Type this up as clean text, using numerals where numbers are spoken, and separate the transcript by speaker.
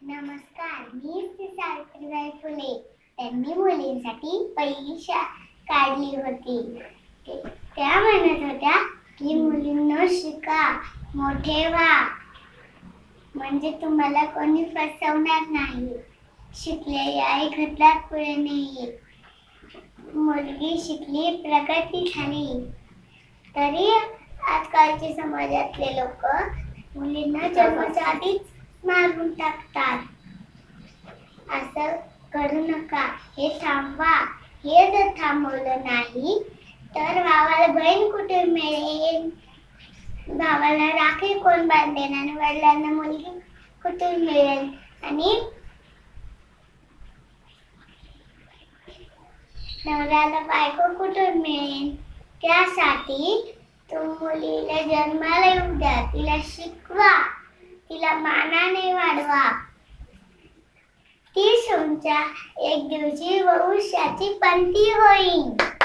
Speaker 1: नमस्कार, मी श्री सावित्रीबाई फुले. त्यांनी मुलींसाठी पहिली काढली होती. त्या म्हणत होत्या की मुलींनो शिका, मोठे व्हा, म्हणजे तुम्हाला कोणी फसवणार नाही. शिकलेली आई घरात पुढे नाही. मुलगी शिकली, प्रगती झाली. तरी आजकालचे समाजातले लोक मुलींना जन्माच्या आधीच मारून टाकतात. असं करू नका, हे थांबवा. हे जर थांबवलं नाही तर भावाला बहीण कुठे मिळेल, भावाला राखी कोण बांधेल आणि वडिलांना मुलगी कुठून मिळेल आणि नवऱ्याला बायको कुठून मिळेल. त्यासाठी तो मुलीला जन्माला येऊ द्या, तिला शिकवा, तिला मानाने वाढवा. ती तुमच्या एक दिवशी भविष्याची पंथी होईल.